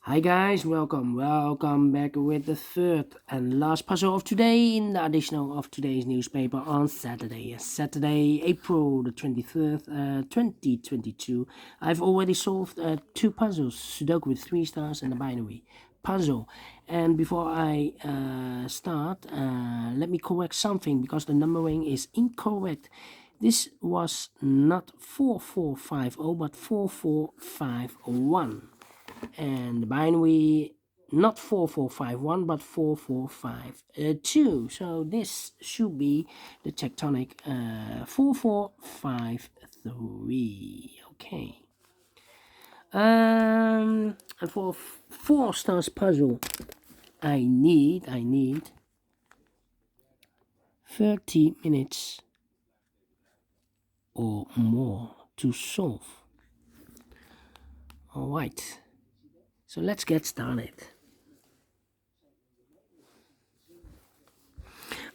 Hi guys, welcome back with the third and last puzzle of today in the additional of today's newspaper on Saturday, April the 23rd, 2022. I've already solved two puzzles, Sudoku with 3 stars and a binary puzzle. And before I start, let me correct something because the numbering is incorrect. This was not 4450 but 4451. And the binary not 4451 but 4452. So this should be the Tectonic 4453. Okay. And for 4 stars puzzle, I need 30 minutes or more to solve. All right. So let's get started.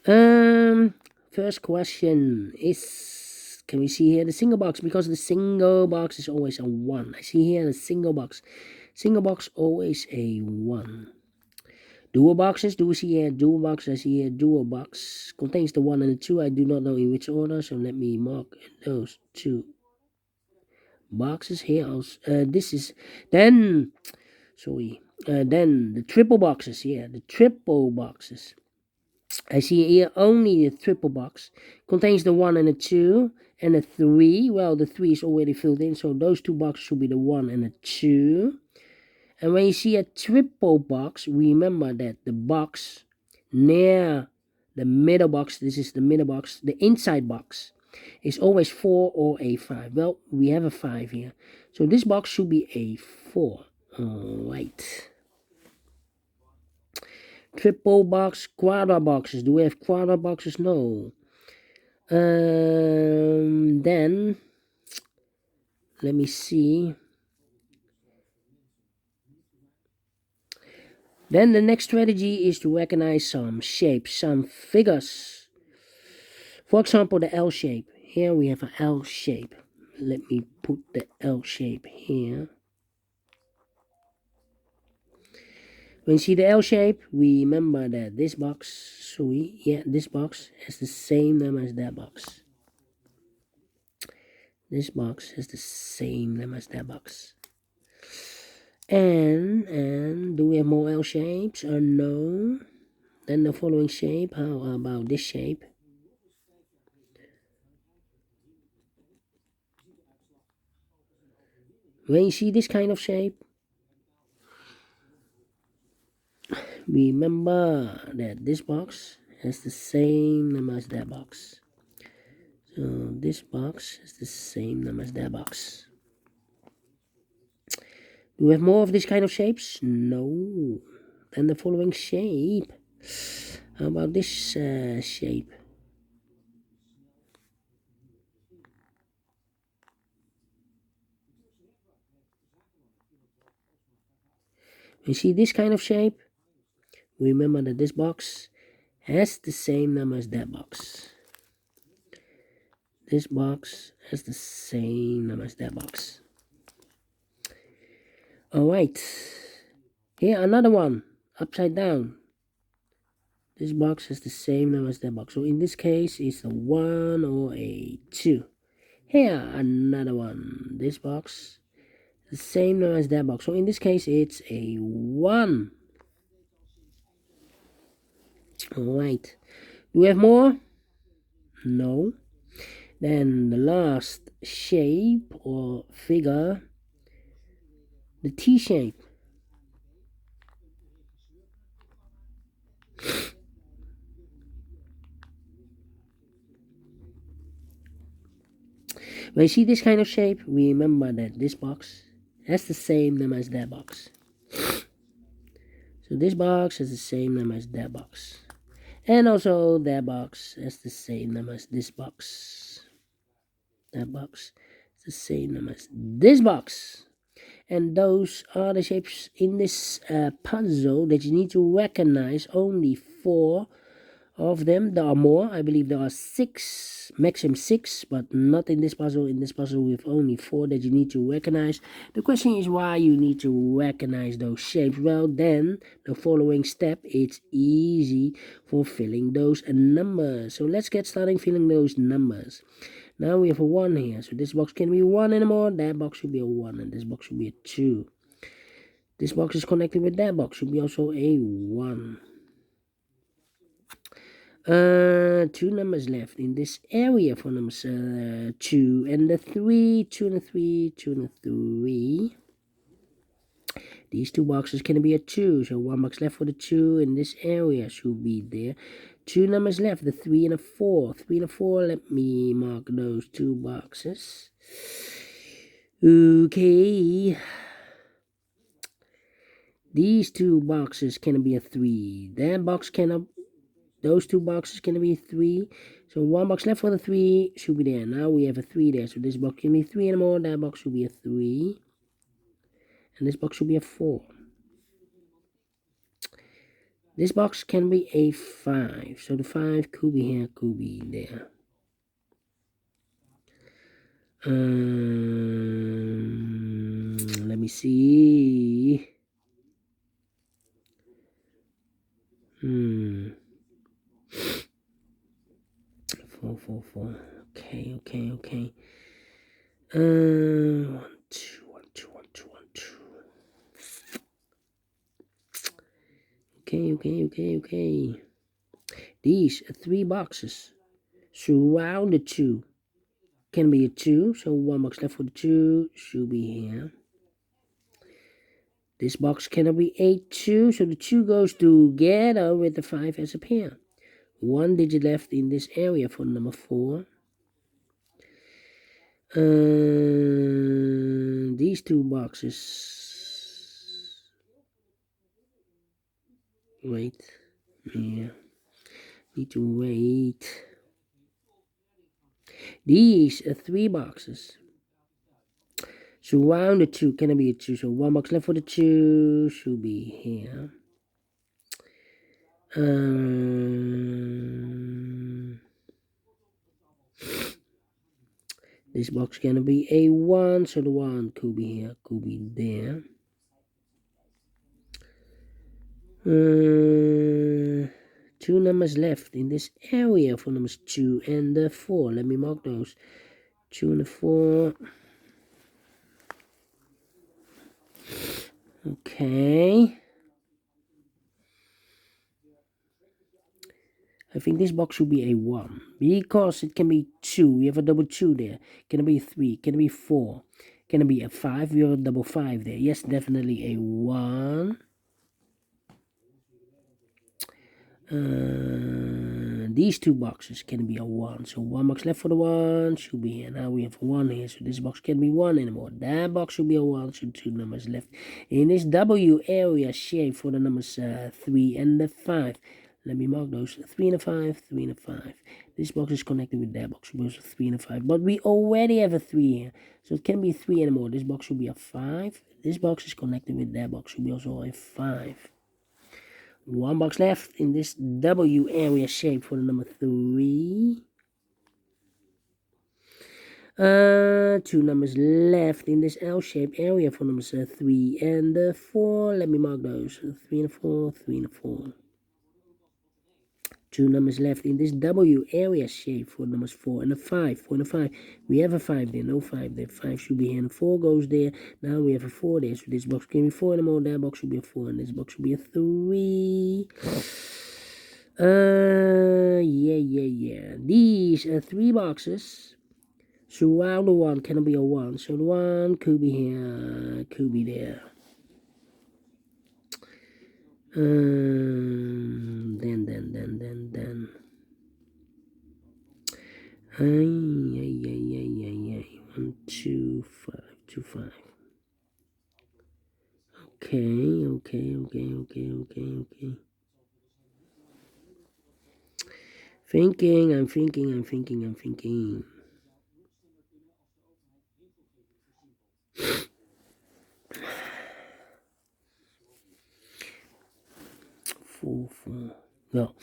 First question is, can we see here the single box? Because the single box is always a 1. I see here the single box. Single box always a 1. Dual boxes, do we see here dual box? I see here dual box. Contains the 1 and the 2. I do not know in which order, so let me mark those 2 boxes here. This is then the triple boxes here. The triple boxes. I see here only the triple box. Contains the 1 and the 2 and the 3. Well, the 3 is already filled in, so those 2 boxes should be the 1 and the 2. And when you see a triple box, remember that the box near the middle box, this is the middle box, the inside box, is always 4 or a 5. Well, we have a 5 here. So this box should be a 4. Alright. Triple box, quadra boxes. Do we have quadra boxes? No. Then let me see. Then the next strategy is to recognize some shapes, some figures. For example, the L shape. Here we have an L shape. Let me put the L shape here. When you see the L shape, remember that this box, this box has the same number as that box. This box has the same number as that box. And do we have more L shapes? No. Then the following shape. How about this shape? When you see this kind of shape, remember that this box has the same number as that box. So this box has the same number as that box. Do we have more of this kind of shapes? No. Then the following shape. How about this shape? You see this kind of shape? Remember that this box has the same number as that box. This box has the same number as that box. Alright. Here another one. Upside down. This box has the same number as that box. So in this case, it's a 1 or a 2. Here another one. This box the same number as that box. So in this case, it's a 1. Alright. Do we have more? No. Then the last shape or figure, the T shape. When you see this kind of shape, remember that this box has the same number as that box. So this box has the same number as that box. And also that box has the same number as this box. That box is the same number as this box. And those are the shapes in this puzzle that you need to recognize. Only 4 of them. There are more. I believe there are 6, maximum 6, but not in this puzzle. In this puzzle we have only 4 that you need to recognize. The question is why you need to recognize those shapes. Well, then the following step, it's easy for filling those numbers. So let's get started filling those numbers. Now we have a 1 here, so this box can be 1 anymore. That box should be a 1, and this box should be a 2. This box is connected with that box, should be also a 1. 2 numbers left in this area for numbers 2 and the 3, 2 and a 3, 2 and a 3. These 2 boxes can be a 2, so 1 box left for the 2 in this area should be there. 2 numbers left, the 3 and a 4. 3 and a 4, let me mark those 2 boxes. Okay. These 2 boxes can be a 3. That box cannot. Those 2 boxes can be 3. So 1 box left for the 3 should be there. Now we have a 3 there. So this box can be 3 anymore. That box should be a 3. And this box should be a 4. This box can be a 5. So the 5 could be here, could be there. Let me see. 4, 4, 4. Okay. 1, 2, 1, 2, 1, 2, 1, 2. Okay. These 3 boxes surround the 2 can be a 2. So 1 box left for the 2 should be here. This box cannot be a 2, so the 2 goes together with the 5 as a pair. 1 digit left in this area for number 4. These 2 boxes. Wait. Yeah. Need to wait. These 3 boxes surround the 2 can be a 2. So 1 box left for the 2 should be here. This box can be a 1, so the 1 could be here, could be there. 2 numbers left in this area for numbers 2 and the 4. Let me mark those. 2 and the 4. Okay. I think this box should be a 1 because it can be 2. We have a double 2 there. Can it be 3? Can it be 4? Can it be a 5? We have a double 5 there. Yes, definitely a 1. These 2 boxes can be a 1. So 1 box left for the 1 should be here. Now we have 1 here. So this box can't be 1 anymore. That box should be a 1. So 2 numbers left in this W area shape for the numbers 3 and the 5. Let me mark those. 3 and a 5, 3 and a 5. This box is connected with that box. So goes 3 and a 5. But we already have a 3 here. So it can't be 3 anymore. This box should be a 5. This box is connected with that box. Should be also a 5. 1 box left in this W area shape for the number 3. 2 numbers left in this L shape area for numbers 3 and 4. Let me mark those. 3 and 4, 3 and 4. 2 numbers left in this W area shape for numbers 4 and 5. 4 and 5. We have a 5 there, no 5 there. 5 should be here and 4 goes there. Now we have a 4 there. So this box can be 4 anymore. That box should be a 4 and this box should be a 3. Yeah. These 3 boxes surround the 1 cannot be a 1. So the 1 could be here, could be there. Then. 1, 2, 5, 2, 5. Okay. I'm thinking. 4. No.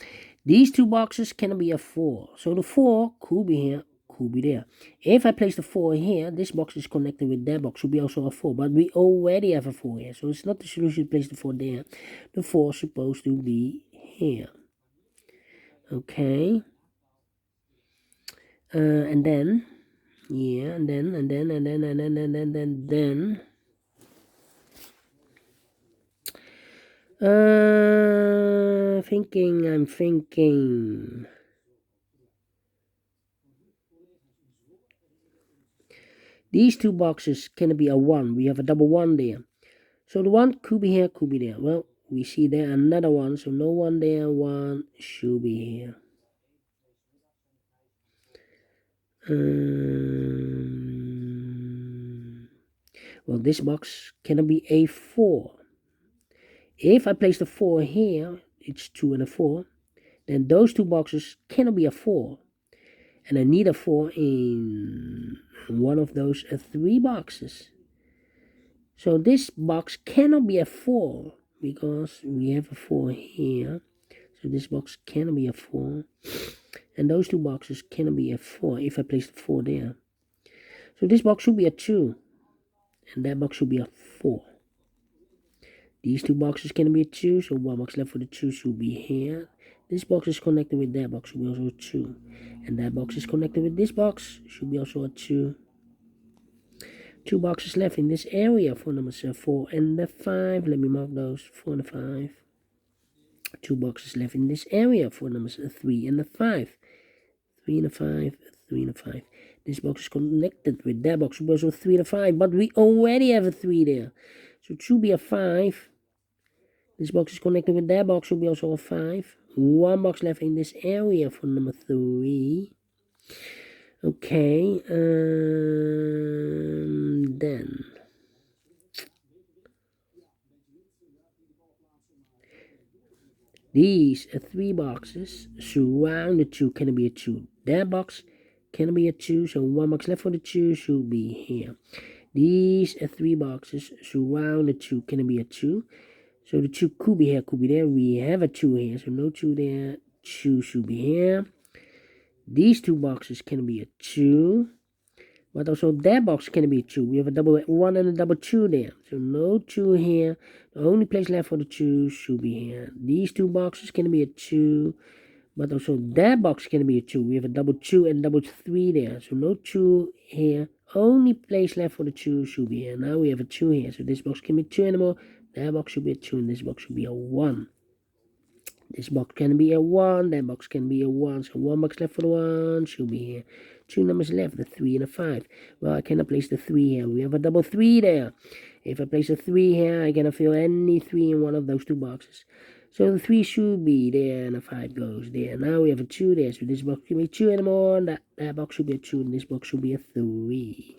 These two boxes cannot be a 4. So the 4 could be here, could be there. If I place the 4 here, this box is connected with that box, should be also a 4. But we already have a 4 here. So it's not the solution to place the 4 there. The 4 is supposed to be here. Okay. And then, yeah, and then. I'm thinking. These two boxes can be a 1. We have a double 1 there. So the 1 could be here, could be there. Well, we see there another 1, so no 1 there. 1 should be here. Well, this box cannot be a 4. If I place the 4 here, it's 2 and a 4. Then those two boxes cannot be a 4. And I need a 4 in one of those 3 boxes. So this box cannot be a 4 because we have a 4 here. So this box cannot be a 4. And those two boxes cannot be a 4 if I place the 4 there. So this box should be a 2. And that box should be a 4. These two boxes can be a 2. So one box left for the 2 should be here. This box is connected with that box, should be also a 2. And that box is connected with this box, should be also a 2. 2 boxes left in this area for numbers 4 and 5. Let me mark those, 4 and 5. 2 boxes left in this area for numbers 3 and 5. 3 and 5, 3 and 5. This box is connected with that box, should be also 3 and 5. But we already have a 3 there. So it should be a 5. This box is connected with that box, should be also a 5. 1 box left in this area for number 3. Okay, then these 3 boxes surround the 2, can be a 2. That box can be a 2, so 1 box left for the 2 should be here. These 3 boxes surround the 2, can be a 2. So the 2 could be here, could be there. We have a 2 here, so no 2 there. 2 should be here. These 2 boxes can be a 2. But also that box can be a 2. We have a double 1 and a double 2 there. So no 2 here. The only place left for the 2 should be here. These 2 boxes can be a 2. But also that box can be a 2. We have a double 2 and double 3 there. So no 2 here. Only place left for the 2 should be here. Now we have a 2 here. So this box can be 2 anymore. That box should be a 2 and this box should be a 1. This box can be a 1. That box can be a 1. So 1 box left for the 1 should be here. 2 numbers left, the 3 and a 5. Well, I cannot place the 3 here. We have a double 3 there. If I place a 3 here, I cannot fill any 3 in one of those 2 boxes. So the 3 should be there and the 5 goes there. Now we have a 2 there. So this box can be 2 anymore. That box should be a 2 and this box should be a 3.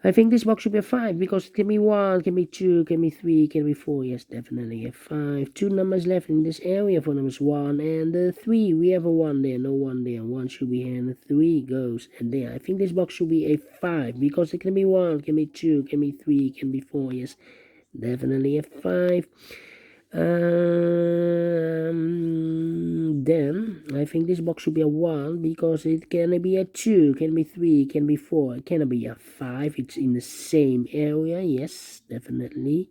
I think this box should be a 5 because it can be 1, can be 2, can be 3, can be 4. Yes, definitely a 5. 2 numbers left in this area for numbers 1 and 3. We have a 1 there, no 1 there. 1 should be here and the 3 goes and there. I think this box should be a 5 because it can be 1, can be 2, can be 3, can be 4. Yes, definitely a 5. Then I think this box should be a 1 because it can be a 2, can be 3, can be 4. It cannot be a 5. It's in the same area. Yes, definitely.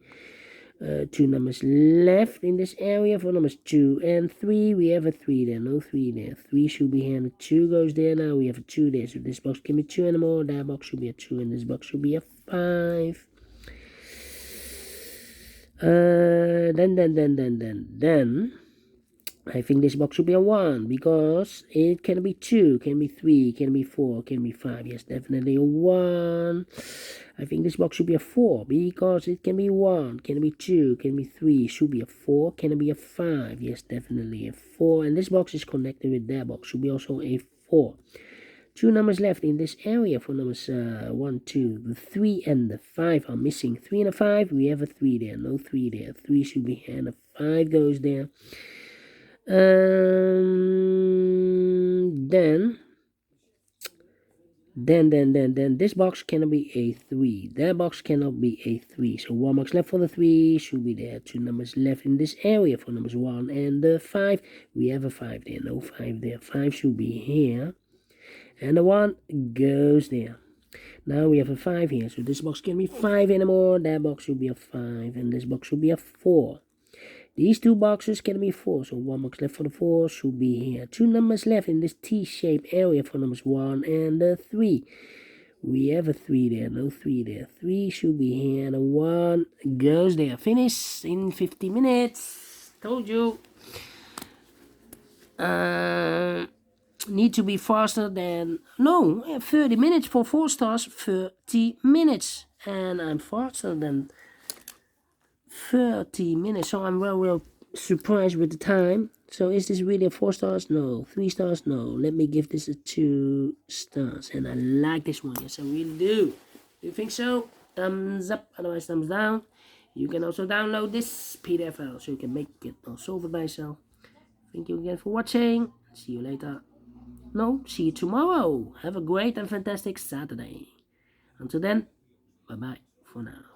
2 numbers left in this area for numbers 2 and 3. We have a 3 there, no 3 there. 3 should be here and the 2 goes there. Now we have a 2 there. So this box can be 2 anymore. That box should be a 2 and this box should be a 5. Then I think this box should be a 1 because it can be 2, can be 3, can be 4, can be 5. Yes, definitely a 1. I think this box should be a 4 because it can be 1, can be 2, can be 3, should be a 4, can it be a 5? Yes, definitely a 4. And this box is connected with that box, should be also a 4. 2 numbers left in this area for numbers 1, 2, the 3 and the 5 are missing. 3 and a 5, we have a 3 there, no 3 there. 3 should be here and a 5 goes there. Then then this box cannot be a 3. That box cannot be a 3. So 1 box left for the 3 should be there. 2 numbers left in this area for numbers 1 and the 5. We have a 5 there. No 5 there. 5 should be here. And the 1 goes there. Now we have a 5 here. So this box can't be 5 anymore. That box should be a 5. And this box should be a 4. These 2 boxes can be 4, so 1 box left for the 4 should be here. 2 numbers left in this T-shaped area for numbers 1 and 3. We have a 3 there, no 3 there. 3 should be here, and a 1 goes there. Finish in 50 minutes. Told you. Need to be faster than... No, 30 minutes for 4 stars, 30 minutes. And I'm faster than... 30 minutes, so I'm well surprised with the time. So is this really a 4 stars? No. 3 stars? No. Let me give this a 2 stars. And I like this one. Yes, I really do. Do you think so? Thumbs up, otherwise thumbs down. You can also download this PDF file so you can make it or solve it by yourself. Thank you again for watching. See you later. No, see you tomorrow. Have a great and fantastic Saturday. Until then, bye bye for now.